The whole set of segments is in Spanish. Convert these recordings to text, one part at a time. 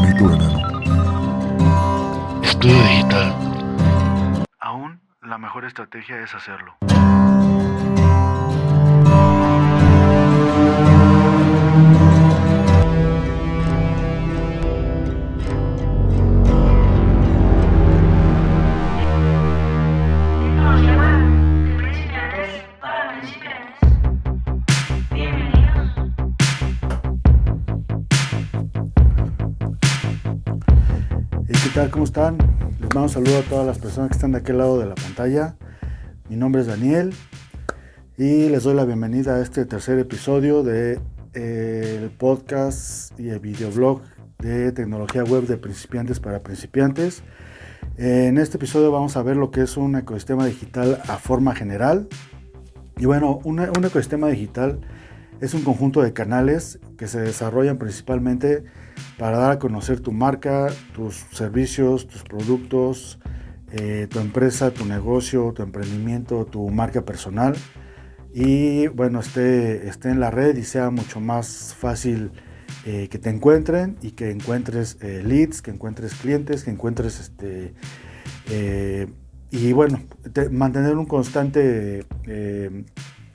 bonito enano. Estudio digital. Aún la mejor estrategia es hacerlo. ¿Qué tal? ¿Cómo están? Les mando un saludo a todas las personas que están de aquel lado de la pantalla. Mi nombre es Daniel y les doy la bienvenida a este tercer episodio de el podcast y el videoblog de tecnología web de principiantes para principiantes. En este episodio vamos a ver lo que es un ecosistema digital a forma general. Y bueno, un ecosistema digital es un conjunto de canales que se desarrollan principalmente para dar a conocer tu marca, tus servicios, tus productos, tu empresa, tu negocio, tu emprendimiento, tu marca personal. Y bueno, esté en la red y sea mucho más fácil que te encuentren y que encuentres leads, que encuentres clientes, que encuentres y bueno, mantener un constante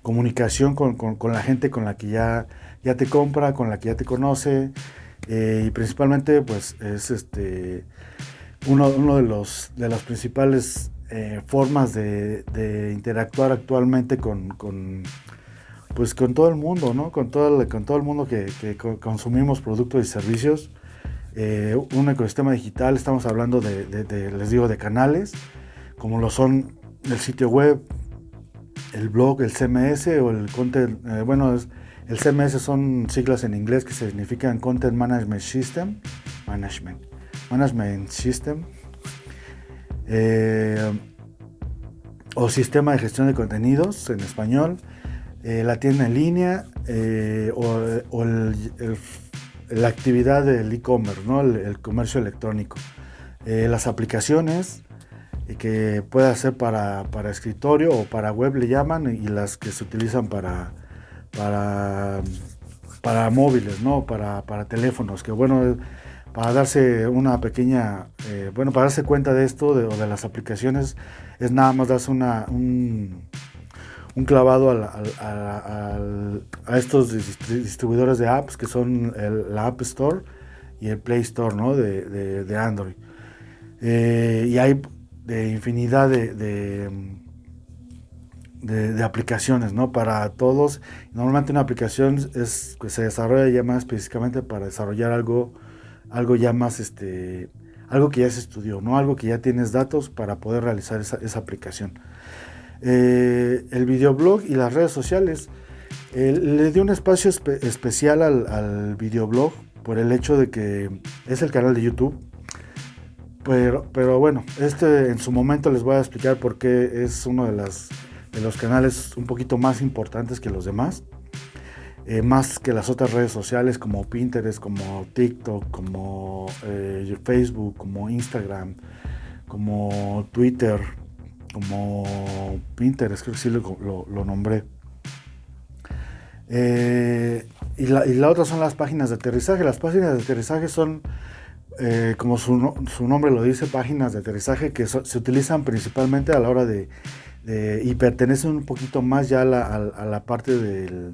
comunicación con la gente con la que ya te compra, con la que ya te conoce, y principalmente pues es uno de las principales formas de interactuar actualmente con todo el mundo, ¿no? Con todo el mundo que consumimos productos y servicios. Un ecosistema digital, estamos hablando les digo, de canales, como lo son el sitio web, el blog, el CMS o el content. El CMS son siglas en inglés que significan Content Management System, Management System, o Sistema de Gestión de Contenidos en español, la tienda en línea, o la actividad del e-commerce, ¿no? El comercio electrónico, las aplicaciones que puede hacer para escritorio o para web le llaman, y las que se utilizan para móviles, ¿no? Para teléfonos, que bueno, para darse una pequeña, para darse cuenta de esto, o de las aplicaciones, es nada más darse un clavado a estos distribuidores de apps que son la App Store y el Play Store, ¿no? de Android. Y hay de infinidad de aplicaciones, ¿no? Para todos. Normalmente una aplicación se desarrolla ya más específicamente para desarrollar algo ya más, algo que ya se estudió, ¿no? Algo que ya tienes datos para poder realizar esa aplicación. El videoblog y las redes sociales, le di un espacio especial al videoblog por el hecho de que es el canal de YouTube. Pero bueno, en su momento les voy a explicar por qué es uno de los canales un poquito más importantes que los demás, más que las otras redes sociales como Pinterest, como TikTok, como Facebook, como Instagram, como Twitter, como Pinterest, creo que sí lo nombré. Y la otra son las páginas de aterrizaje. Las páginas de aterrizaje son, como su nombre lo dice, páginas de aterrizaje que se utilizan principalmente a la hora y pertenecen un poquito más ya a la parte de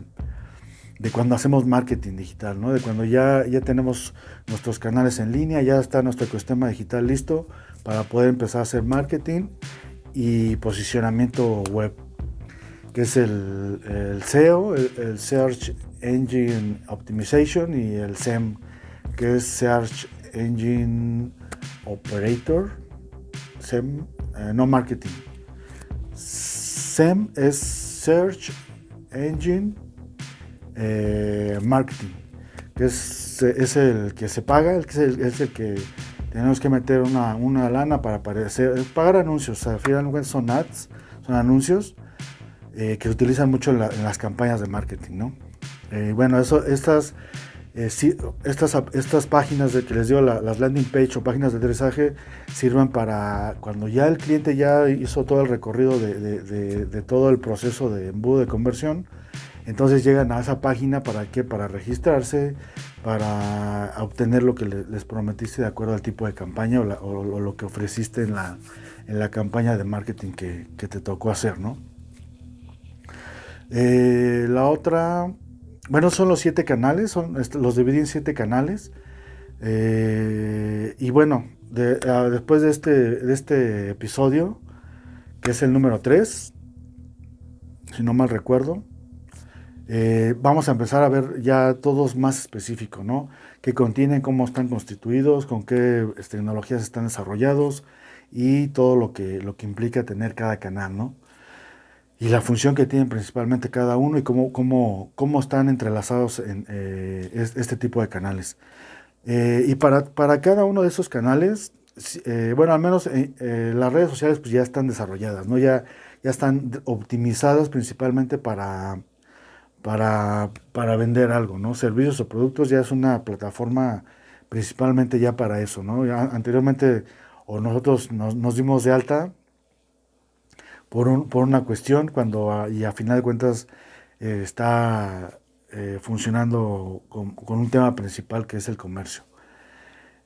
cuando hacemos marketing digital, ¿no? De cuando ya tenemos nuestros canales en línea, ya está nuestro ecosistema digital listo para poder empezar a hacer marketing y posicionamiento web, que es el SEO, el Search Engine Optimization, y el SEM, que es Search Engine Operator. SEM, no marketing. SEM es Search Engine Marketing, que es el que se paga, es el que tenemos que meter una lana para pagar anuncios. Al final son ads, son anuncios que se utilizan mucho en las campañas de marketing, ¿no? Bueno, estas páginas que les digo, las landing page o páginas de aterrizaje, sirven para cuando ya el cliente ya hizo todo el recorrido de todo el proceso de embudo de conversión. Entonces llegan a esa página ¿para qué? Para registrarse, para obtener lo que les prometiste de acuerdo al tipo de campaña o lo que ofreciste en la campaña de marketing que te tocó hacer, ¿no? La otra, bueno, son los 7 canales, los dividí en 7 canales. Y bueno, después de este episodio, que es el número 3, si no mal recuerdo, vamos a empezar a ver ya todos más específicos, ¿no? Qué contienen, cómo están constituidos, con qué tecnologías están desarrollados y todo lo que implica tener cada canal, ¿no? Y la función que tienen principalmente cada uno y cómo están entrelazados en este tipo de canales. Y para cada uno de esos canales, bueno, al menos las redes sociales pues ya están desarrolladas, ¿no? Ya están optimizadas principalmente para vender algo, ¿no? Servicios o productos, ya es una plataforma principalmente ya para eso, ¿no? Ya anteriormente o nosotros nos dimos de alta por una cuestión y a final de cuentas está funcionando con un tema principal que es el comercio.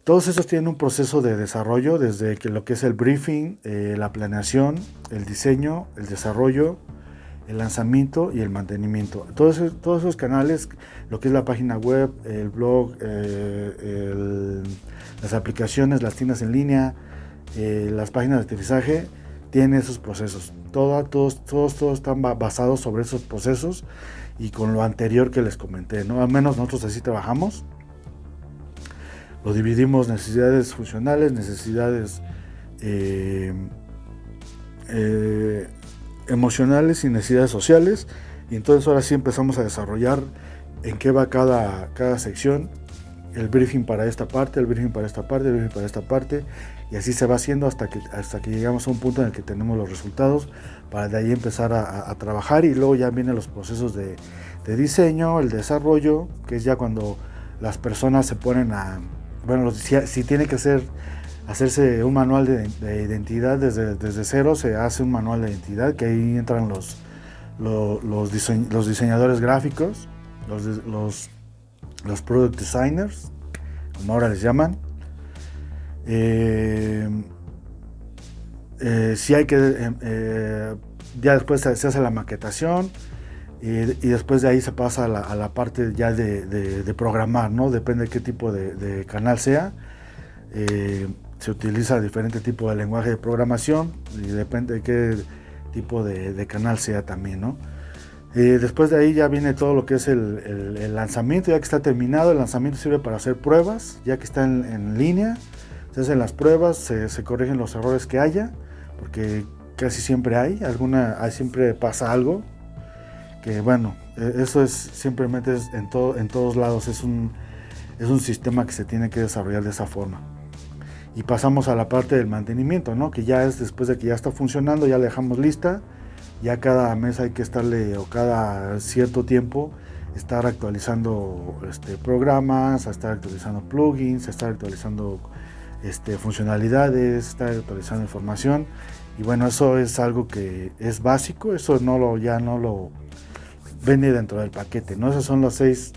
Todos esos tienen un proceso de desarrollo desde lo que es el briefing, la planeación, el diseño, el desarrollo, el lanzamiento y el mantenimiento. Todos esos canales, lo que es la página web, el blog, las aplicaciones, las tiendas en línea, las páginas de aterrizaje, tienen esos procesos. Todos están basados sobre esos procesos y con lo anterior que les comenté, ¿no? Al menos nosotros así trabajamos. Lo dividimos necesidades funcionales, necesidades emocionales y necesidades sociales. Y entonces ahora sí empezamos a desarrollar en qué va cada sección, el briefing para esta parte, el briefing para esta parte, el briefing para esta parte, y así se va haciendo hasta que llegamos a un punto en el que tenemos los resultados para de ahí empezar a trabajar. Y luego ya vienen los procesos de diseño, el desarrollo, que es ya cuando las personas se ponen bueno, si tiene que hacerse un manual de identidad desde cero, se hace un manual de identidad, que ahí entran los diseñadores gráficos, los product designers, como ahora les llaman. Si hay que, ya después se hace la maquetación y después de ahí se pasa a la parte ya de programar, ¿no? Depende de qué tipo de canal sea. Se utiliza diferente tipo de lenguaje de programación y depende de qué tipo de canal sea también, ¿no? Después de ahí ya viene todo lo que es el lanzamiento. Ya que está terminado, el lanzamiento sirve para hacer pruebas, ya que está en línea. Se hacen las pruebas, se corrigen los errores que haya, porque casi siempre siempre pasa algo, que bueno, eso es simplemente en todos lados, es un sistema que se tiene que desarrollar de esa forma. Y pasamos a la parte del mantenimiento, ¿no? Que ya es después de que ya está funcionando, ya la dejamos lista, ya cada mes hay que estarle, o cada cierto tiempo, estar actualizando programas, estar actualizando plugins, estar actualizando funcionalidades, estar actualizando información. Y bueno, eso es algo que es básico, eso ya no lo viene dentro del paquete, ¿no? Esas son las seis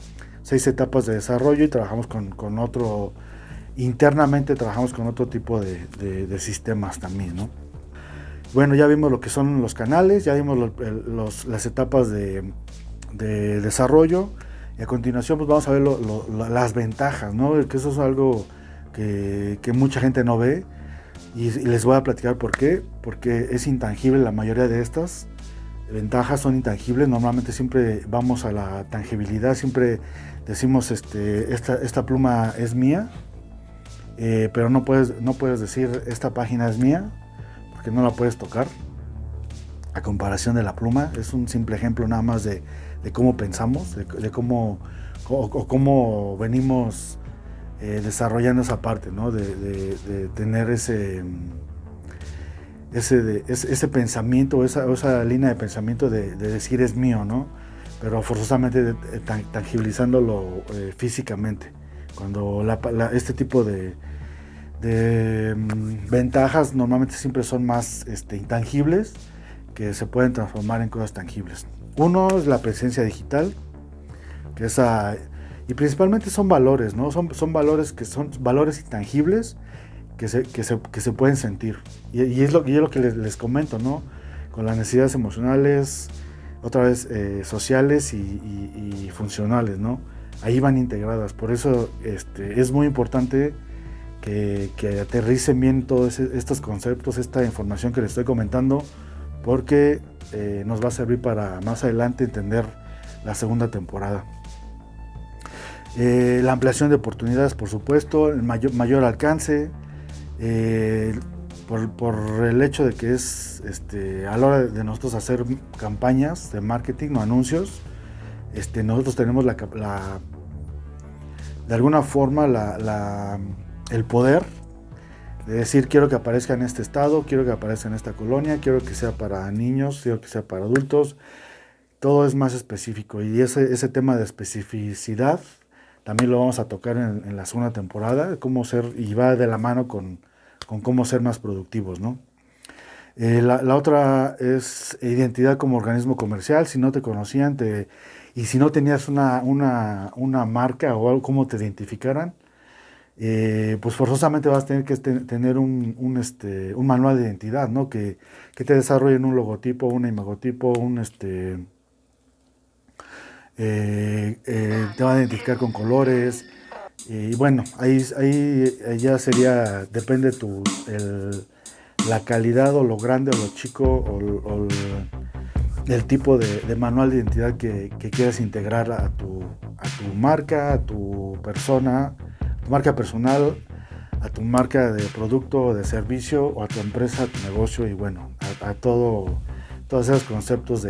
etapas de desarrollo y trabajamos con otro. Internamente trabajamos con otro tipo de sistemas también, ¿no? Bueno, ya vimos lo que son los canales, ya vimos las etapas de desarrollo, y a continuación pues vamos a ver las ventajas, ¿no? Que eso es algo que mucha gente no ve, y les voy a platicar por qué. Porque es intangible. La mayoría de estas ventajas son intangibles. Normalmente siempre vamos a la tangibilidad, siempre decimos esta pluma es mía. Pero no puedes decir esta página es mía, porque no la puedes tocar. A comparación de la pluma, es un simple ejemplo nada más de cómo pensamos, de cómo venimos desarrollando esa parte, ¿no? De tener ese pensamiento, esa línea de pensamiento de decir es mío, ¿no? Pero forzosamente tangibilizándolo físicamente. Cuando este tipo de ventajas normalmente siempre son más intangibles, que se pueden transformar en cosas tangibles. Uno es la presencia digital, que y principalmente son valores, ¿no? Son valores que son valores intangibles que se pueden sentir. Y es lo que les comento, ¿no? Con las necesidades emocionales, otra vez sociales y funcionales, ¿no? Ahí van integradas. Por eso es muy importante que aterricen bien todos estos conceptos, esta información que les estoy comentando, porque nos va a servir para más adelante entender la segunda temporada. La ampliación de oportunidades, por supuesto, el mayor alcance, por el hecho de que es a la hora de nosotros hacer campañas de marketing o anuncios, nosotros tenemos de alguna forma el poder de decir: quiero que aparezca en este estado, quiero que aparezca en esta colonia, quiero que sea para niños, quiero que sea para adultos. Todo es más específico, y ese tema de especificidad también lo vamos a tocar en la segunda temporada, cómo ser, y va de la mano con cómo ser más productivos, ¿no? La otra es identidad como organismo comercial. Si no te conocían y si no tenías una marca o algo, cómo te identificaran, pues forzosamente vas a tener que tener un manual de identidad, ¿no? Que te desarrollen un logotipo, un imagotipo, te van a identificar con colores. Y bueno, ahí ya sería, depende la calidad o lo grande o lo chico o el tipo de manual de identidad que quieras integrar a tu marca, a tu persona, a tu marca personal, a tu marca de producto o de servicio, o a tu empresa, a tu negocio, y bueno, a todos esos conceptos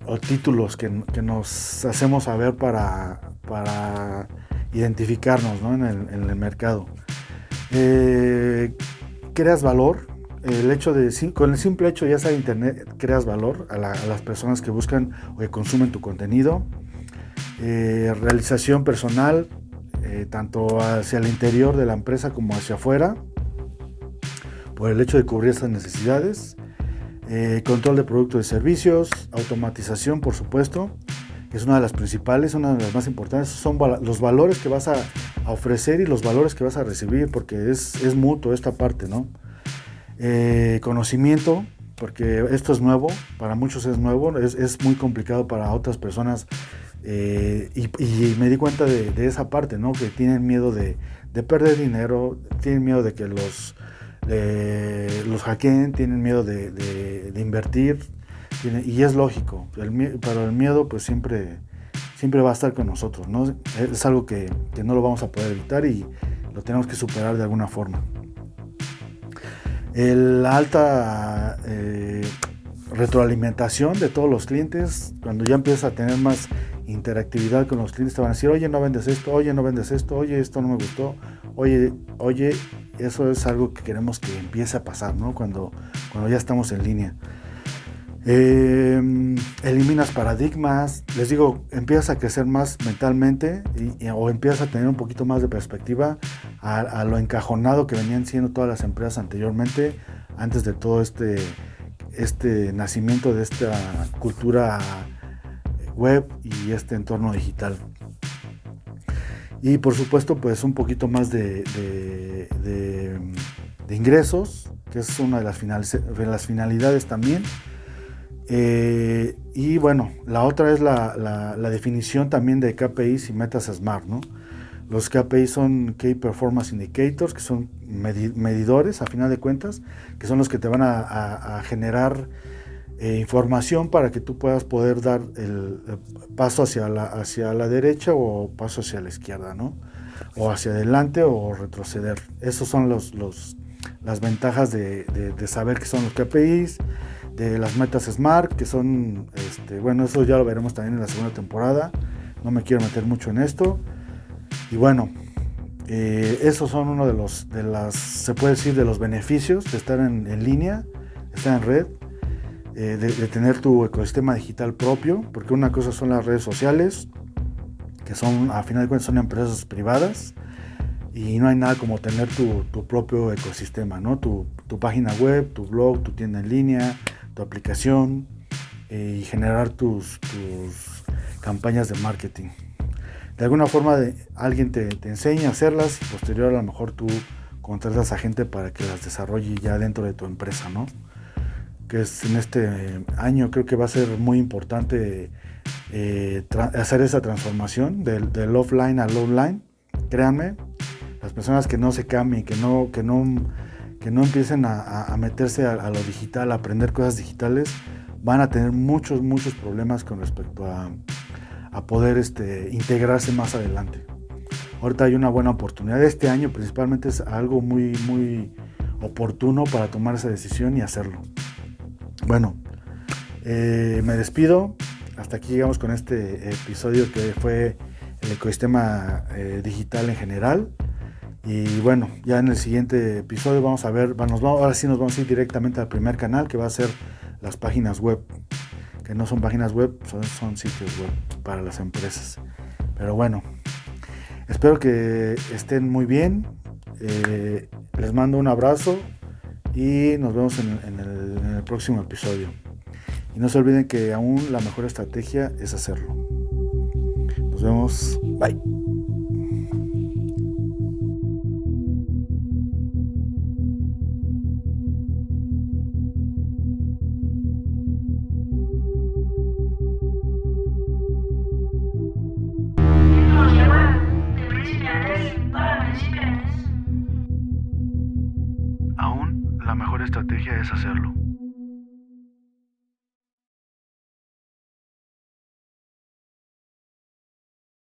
o títulos que nos hacemos saber para identificarnos, ¿no? en el mercado. Creas valor. Con el simple hecho, ya sea de internet, creas valor a las personas que buscan o que consumen tu contenido. Realización personal, tanto hacia el interior de la empresa como hacia afuera, por el hecho de cubrir esas necesidades. Control de productos y servicios, automatización, por supuesto, que es una de las principales, una de las más importantes. Son los valores que vas a ofrecer y los valores que vas a recibir, porque es mutuo esta parte, ¿no? Conocimiento, porque esto es nuevo, para muchos es nuevo, es muy complicado para otras personas, y me di cuenta de esa parte, ¿no? Que tienen miedo de perder dinero, tienen miedo de que los hackeen, tienen miedo de invertir, y es lógico, pero el miedo pues siempre va a estar con nosotros, ¿no? Es algo que no lo vamos a poder evitar y lo tenemos que superar de alguna forma. La alta retroalimentación de todos los clientes. Cuando ya empiezas a tener más interactividad con los clientes, te van a decir: oye, no vendes esto, oye, no vendes esto, oye, esto no me gustó, oye, eso es algo que queremos que empiece a pasar, ¿no? Cuando ya estamos en línea. Eliminas paradigmas, les digo, empiezas a crecer más mentalmente o empiezas a tener un poquito más de perspectiva a lo encajonado que venían siendo todas las empresas anteriormente, antes de todo este nacimiento de esta cultura web y este entorno digital. Y por supuesto, pues un poquito más de ingresos, que es una de las finalidades también. Y bueno, la otra es la definición también de KPIs y metas SMART, ¿no? Los KPIs son Key Performance Indicators, que son medidores a final de cuentas, que son los que te van a generar información para que tú puedas poder dar el paso hacia la derecha o paso hacia la izquierda, ¿no? O hacia adelante o retroceder. Esos son las ventajas de saber qué son los KPIs, de las metas SMART, que son, bueno, eso ya lo veremos también en la segunda temporada. No me quiero meter mucho en esto. Y bueno, esos son uno se puede decir, de los beneficios de estar en línea, estar en red, de tener tu ecosistema digital propio, porque una cosa son las redes sociales, que son, a final de cuentas, son empresas privadas, y no hay nada como tener tu propio ecosistema, ¿no? Tu página web, tu blog, tu tienda en línea, tu aplicación, y generar tus campañas de marketing. De alguna forma alguien te enseña a hacerlas y posterior a lo mejor tú contratas a gente para que las desarrolle ya dentro de tu empresa, ¿no? Que es en este año creo que va a ser muy importante hacer esa transformación del offline al online. Créanme, las personas que no se cambien, que no empiecen a meterse a lo digital, a aprender cosas digitales, van a tener muchos problemas con respecto a poder integrarse más adelante. Ahorita hay una buena oportunidad. Este año principalmente es algo muy oportuno para tomar esa decisión y hacerlo. Bueno, me despido. Hasta aquí llegamos con este episodio que fue el ecosistema digital en general. Y bueno, ya en el siguiente episodio vamos a ver, ahora sí nos vamos a ir directamente al primer canal, que va a ser las páginas web, que no son páginas web, son sitios web para las empresas. Pero bueno, espero que estén muy bien, les mando un abrazo y nos vemos en el próximo episodio. Y no se olviden que aún la mejor estrategia es hacerlo. Nos vemos, bye. Aún la mejor estrategia es hacerlo.